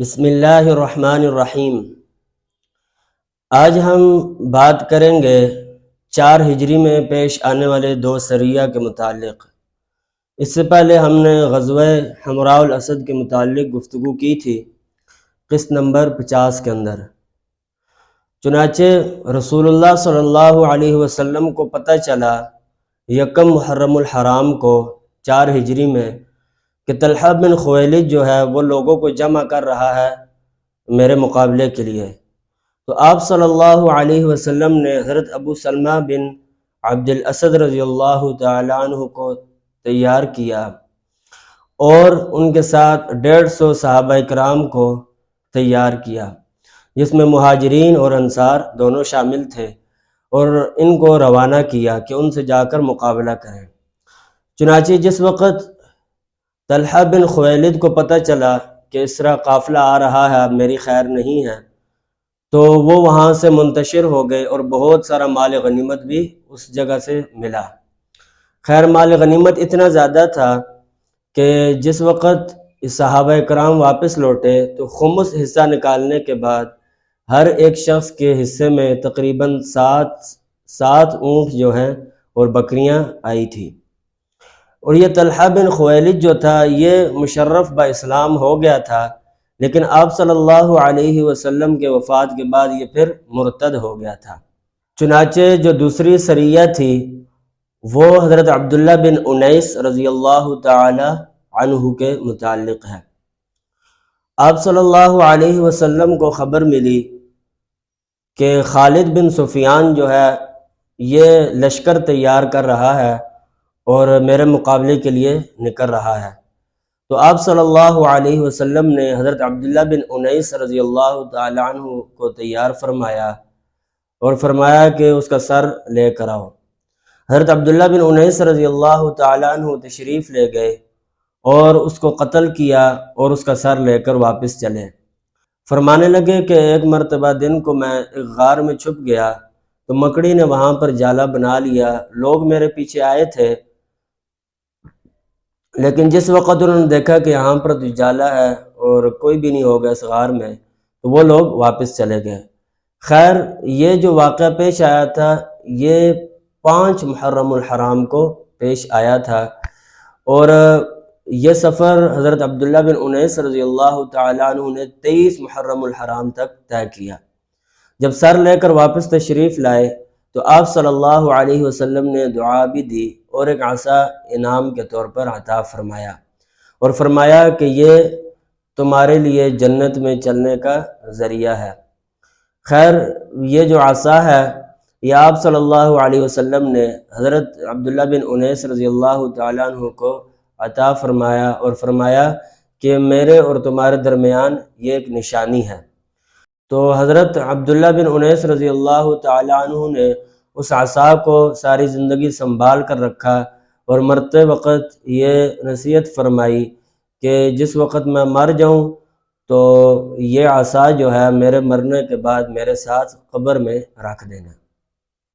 بسم اللہ الرحمن الرحیم۔ آج ہم بات کریں گے 4 ہجری میں پیش آنے والے 2 سریہ کے متعلق۔ اس سے پہلے ہم نے غزوہ حمراء الاسد کے متعلق گفتگو کی تھی قسط نمبر 50 کے اندر۔ چنانچہ رسول اللہ صلی اللہ علیہ وسلم کو پتہ چلا یکم محرم الحرام کو 4 ہجری میں کہ طلحہ بن خویلد جو ہے وہ لوگوں کو جمع کر رہا ہے میرے مقابلے کے لیے۔ تو آپ صلی اللہ علیہ وسلم نے حضرت ابو سلمہ بن عبد الاسد رضی اللہ تعالیٰ عنہ کو تیار کیا اور ان کے ساتھ 150 صحابہ کرام کو تیار کیا، جس میں مہاجرین اور انصار دونوں شامل تھے، اور ان کو روانہ کیا کہ ان سے جا کر مقابلہ کریں۔ چنانچہ جس وقت طلحہ بن خویلد کو پتہ چلا کہ اس طرح قافلہ آ رہا ہے، اب میری خیر نہیں ہے، تو وہ وہاں سے منتشر ہو گئے اور بہت سارا مال غنیمت بھی اس جگہ سے ملا۔ خیر مال غنیمت اتنا زیادہ تھا کہ جس وقت صحابہ کرام واپس لوٹے تو خمس حصہ نکالنے کے بعد ہر ایک شخص کے حصے میں تقریباً 7 اونٹ جو ہیں اور بکریاں آئی تھی۔ اور یہ طلحہ بن خویلد جو تھا یہ مشرف با اسلام ہو گیا تھا، لیکن آپ صلی اللہ علیہ وسلم کے وفات کے بعد یہ پھر مرتد ہو گیا تھا۔ چنانچہ جو دوسری سریہ تھی وہ حضرت عبداللہ بن انیس رضی اللہ تعالی عنہ کے متعلق ہے۔ آپ صلی اللہ علیہ وسلم کو خبر ملی کہ خالد بن سفیان جو ہے یہ لشکر تیار کر رہا ہے اور میرے مقابلے کے لیے نکل رہا ہے۔ تو آپ صلی اللہ علیہ وسلم نے حضرت عبداللہ بن انیس رضی اللہ تعالی عنہ کو تیار فرمایا اور فرمایا کہ اس کا سر لے کر آؤ۔ حضرت عبداللہ بن انیس رضی اللہ تعالی عنہ تشریف لے گئے اور اس کو قتل کیا اور اس کا سر لے کر واپس چلے۔ فرمانے لگے کہ ایک مرتبہ دن کو میں ایک غار میں چھپ گیا تو مکڑی نے وہاں پر جالا بنا لیا، لوگ میرے پیچھے آئے تھے، لیکن جس وقت انہوں نے دیکھا کہ یہاں پر تو جالا ہے اور کوئی بھی نہیں ہوگا اس غار میں، تو وہ لوگ واپس چلے گئے۔ خیر یہ جو واقعہ پیش آیا تھا یہ 5 محرم الحرام کو پیش آیا تھا، اور یہ سفر حضرت عبداللہ بن انیس رضی اللہ تعالیٰ عنہ نے 23 محرم الحرام تک طے کیا۔ جب سر لے کر واپس تشریف لائے تو آپ صلی اللہ علیہ وسلم نے دعا بھی دی اور ایک عصا انعام کے طور پر عطا فرمایا، اور فرمایا کہ یہ تمہارے لیے جنت میں چلنے کا ذریعہ ہے۔ خیر یہ جو عصا ہے یہ آپ صلی اللہ علیہ وسلم نے حضرت عبداللہ بن انیس رضی اللہ تعالیٰ عنہ کو عطا فرمایا اور فرمایا کہ میرے اور تمہارے درمیان یہ ایک نشانی ہے۔ تو حضرت عبداللہ بن انیس رضی اللہ تعالیٰ عنہ نے اس عصا کو ساری زندگی سنبھال کر رکھا اور مرتے وقت یہ نصیحت فرمائی کہ جس وقت میں مر جاؤں تو یہ عصا جو ہے میرے مرنے کے بعد میرے ساتھ قبر میں رکھ دینا۔